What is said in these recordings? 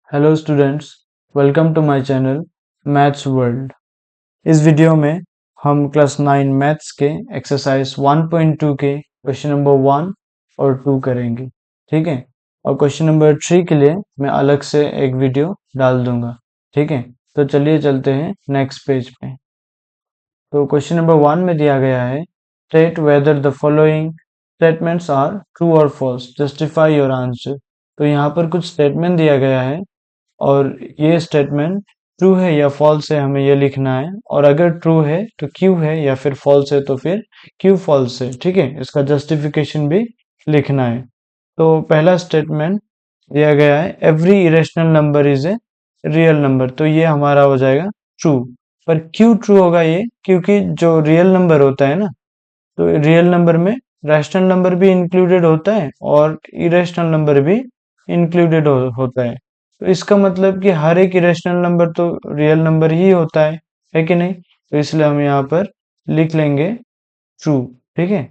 Hello students, welcome to my channel maths world. इस video में हम क्लास 9 मैथ्स के एक्सरसाइज 1.2 के क्वेश्चन नंबर 1 और 2 करेंगे। ठीक है, और क्वेश्चन नंबर 3 के लिए मैं अलग से एक वीडियो डाल दूंगा। ठीक है, तो चलिए चलते हैं नेक्स्ट पेज पे। तो क्वेश्चन नंबर 1 में दिया गया है, state whether the following statements are true और फॉल्स, जस्टिफाई योर आंसर। तो यहाँ पर कुछ स्टेटमेंट दिया गया है और ये स्टेटमेंट ट्रू है या फॉल्स है हमें ये लिखना है, और अगर ट्रू है तो क्यों है, या फिर फॉल्स है तो फिर क्यों फॉल्स है। ठीक है, इसका जस्टिफिकेशन भी लिखना है। तो पहला स्टेटमेंट दिया गया है, every irrational number is a real number. तो ये हमारा हो जाएगा ट्रू। पर क्यों ट्रू होगा ये? क्योंकि जो रियल नंबर होता है ना, तो रियल नंबर में रैशनल नंबर भी इंक्लूडेड होता है और इरेशनल नंबर भी इंक्लूडेड होता है। तो इसका मतलब कि हर एक इरेशनल नंबर तो रियल नंबर ही होता है कि नहीं? तो इसलिए हम यहाँ पर लिख लेंगे ट्रू। ठीक है,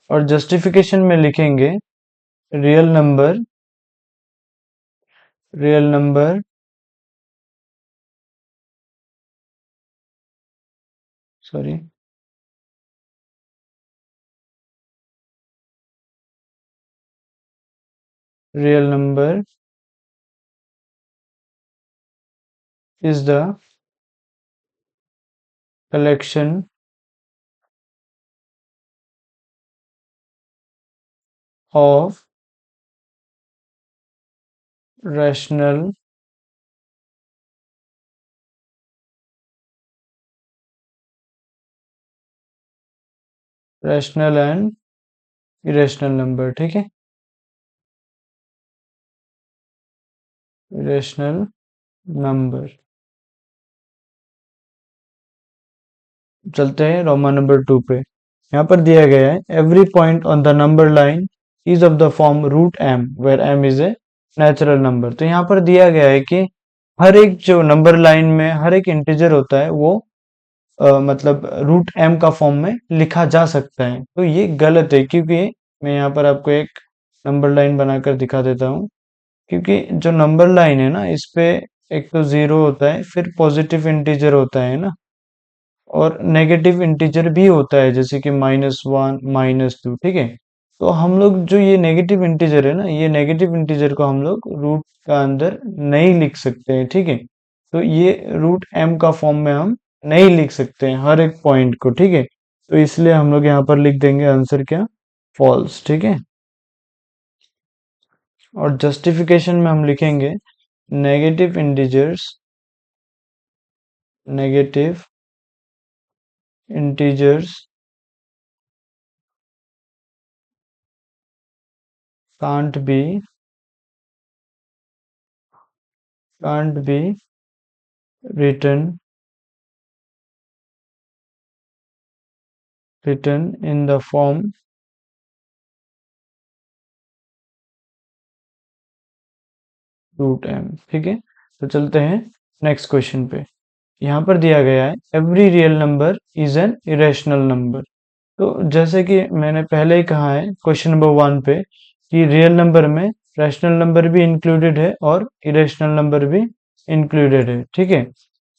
और जस्टिफिकेशन में लिखेंगे real number real number sorry real number is the collection of rational rational and irrational number. ठीक है, इरेशनल नंबर। चलते हैं रोमन नंबर 2 पे। यहाँ पर दिया गया है, every point on the number line is of the form root M where M is a natural number. तो यहाँ पर दिया गया है कि हर एक जो नंबर लाइन में हर एक इंटीजर होता है वो मतलब रूट एम का फॉर्म में लिखा जा सकता है। तो ये गलत है, क्योंकि मैं यहाँ पर आपको एक नंबर लाइन बनाकर दिखा देता हूँ। क्योंकि जो नंबर लाइन है ना, इस पे एक तो जीरो होता है, फिर पॉजिटिव इंटीजर होता है ना, और नेगेटिव इंटीजर भी होता है, जैसे कि -1 -2। ठीक है, तो हम लोग जो ये नेगेटिव इंटीजर है ना, ये नेगेटिव इंटीजर को हम लोग रूट का अंदर नहीं लिख सकते हैं। ठीक है, तो ये रूट एम का फॉर्म में हम नहीं लिख सकते हैं हर एक पॉइंट को। ठीक है, तो इसलिए हम लोग यहाँ पर लिख देंगे आंसर क्या, फॉल्स। ठीक है, और जस्टिफिकेशन में हम लिखेंगे negative integers negative integers can't be can't be written in the form root M. ठीक है, तो चलते हैं नेक्स्ट क्वेश्चन पे। यहाँ पर दिया गया है, every real number is an irrational number. तो जैसे कि मैंने पहले ही कहा है क्वेश्चन नंबर 1 पे, कि रियल नंबर में रैशनल नंबर भी इंक्लूडेड है और इरेशनल नंबर भी इंक्लूडेड है। ठीक है,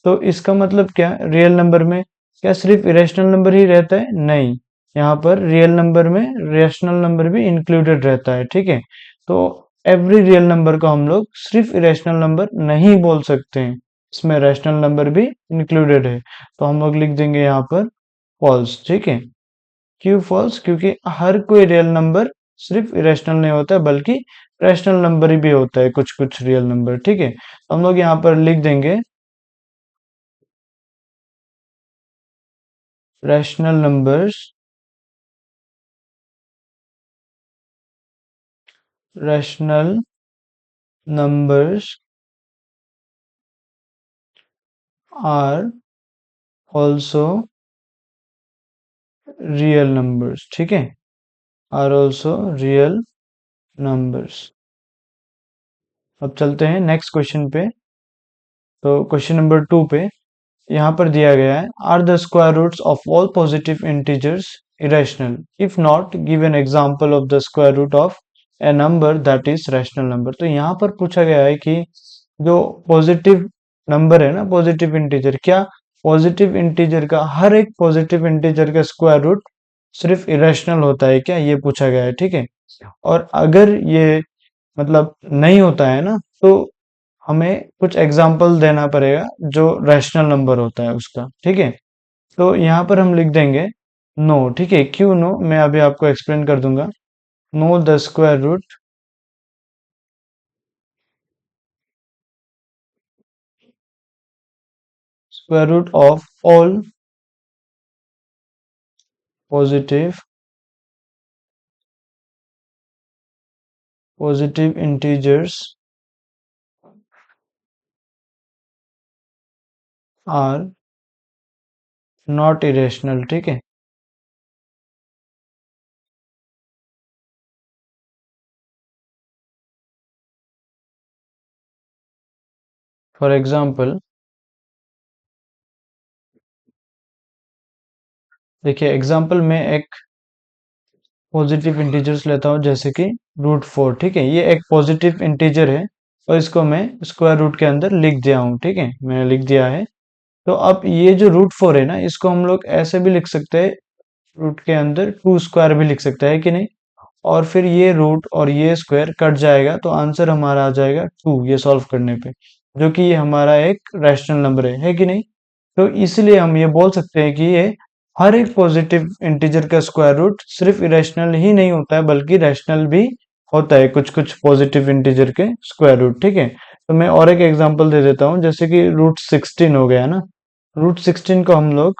तो इसका मतलब क्या, रियल नंबर में क्या सिर्फ इरेशनल नंबर ही रहता है? नहीं, यहाँ पर रियल नंबर में रैशनल नंबर भी इंक्लूडेड रहता है। ठीक है, तो एवरी रियल नंबर को हम लोग सिर्फ इरेशनल नंबर नहीं बोल सकते हैं, इसमें रैशनल नंबर भी इंक्लूडेड है। तो हम लोग लिख देंगे यहाँ पर फॉल्स। ठीक है, क्यों फॉल्स? क्योंकि हर कोई रियल नंबर सिर्फ इरेशनल नहीं होता है, बल्कि रैशनल नंबर भी होता है कुछ कुछ रियल नंबर। ठीक है, तो हम लोग यहाँ पर लिख देंगे rational numbers rational numbers are also real numbers. ठीक है, आर ऑल्सो रियल नंबर्स। अब चलते हैं नेक्स्ट क्वेश्चन पे। तो क्वेश्चन नंबर 2 पे यहाँ पर दिया गया है, are the square roots of all positive integers irrational? If not, give an example of the square root of a number that is rational number. तो यहाँ पर पूछा गया है कि जो पॉजिटिव नंबर है ना, पॉजिटिव इंटीजर, क्या पॉजिटिव इंटीजर का, हर एक पॉजिटिव इंटीजर का स्क्वायर रूट सिर्फ इरेशनल होता है क्या, ये पूछा गया है। ठीक है, और अगर ये मतलब नहीं होता है ना, तो हमें कुछ एग्जाम्पल देना पड़ेगा जो रैशनल नंबर होता है उसका। ठीक है, तो यहाँ पर हम लिख देंगे नो। ठीक है, क्यों नो, मैं अभी आपको एक्सप्लेन कर दूंगा। No the square root of all positive integers are not irrational. ठीक है, फॉर एग्जाम्पल देखिए, एग्जाम्पल में एक पॉजिटिव इंटीजर्स लेता हूँ जैसे कि √4। ठीक है, ये एक पॉजिटिव इंटीजर है और इसको मैं स्क्वायर रूट के अंदर लिख दिया हूँ। ठीक है, मैंने लिख दिया है। तो अब ये जो √4 है ना, इसको हम लोग ऐसे भी लिख सकते हैं, रूट के अंदर 2 स्क्वायर भी लिख सकते हैं कि नहीं, और फिर ये रूट और ये स्क्वायर कट जाएगा तो आंसर हमारा आ जाएगा 2, ये सॉल्व करने पे, जो कि ये हमारा एक रैशनल नंबर है कि नहीं। तो इसलिए हम ये बोल सकते हैं कि ये हर एक पॉजिटिव इंटीजर का स्क्वायर रूट सिर्फ इरेशनल ही नहीं होता है बल्कि रैशनल भी होता है, कुछ कुछ पॉजिटिव इंटीजर के स्क्वायर रूट। ठीक है, तो मैं और एक एग्जांपल दे देता हूँ, जैसे कि √16 हो गया ना। √16 को हम लोग,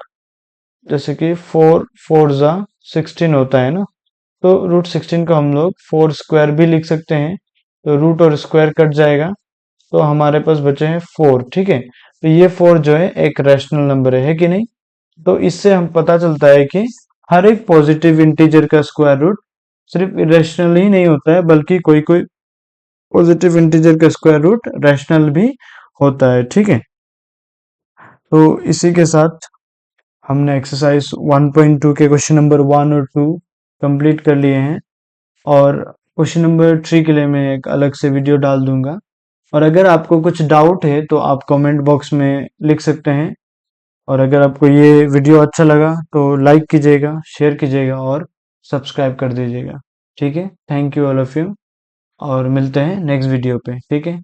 जैसे कि 4 4 जा 16 होता है ना, तो √16 को हम लोग 4 स्क्वायर भी लिख सकते हैं, तो रूट और स्क्वायर कट जाएगा तो हमारे पास बचे हैं 4। ठीक है, तो ये 4 जो है एक रैशनल नंबर है कि नहीं। तो इससे हम पता चलता है कि हर एक पॉजिटिव इंटीजर का स्क्वायर रूट सिर्फ इरेशनल ही नहीं होता है बल्कि कोई कोई पॉजिटिव इंटीजर का स्क्वायर रूट रैशनल भी होता है। ठीक है, तो इसी के साथ हमने एक्सरसाइज 1.2 के क्वेश्चन नंबर 1 और 2 कंप्लीट कर लिए हैं, और क्वेश्चन नंबर 3 के लिए मैं एक अलग से वीडियो डाल दूंगा। और अगर आपको कुछ डाउट है तो आप कमेंट बॉक्स में लिख सकते हैं, और अगर आपको ये वीडियो अच्छा लगा तो लाइक कीजिएगा, शेयर कीजिएगा और सब्सक्राइब कर दीजिएगा। ठीक है, thank you all of you, और मिलते हैं नेक्स्ट वीडियो पे। ठीक है।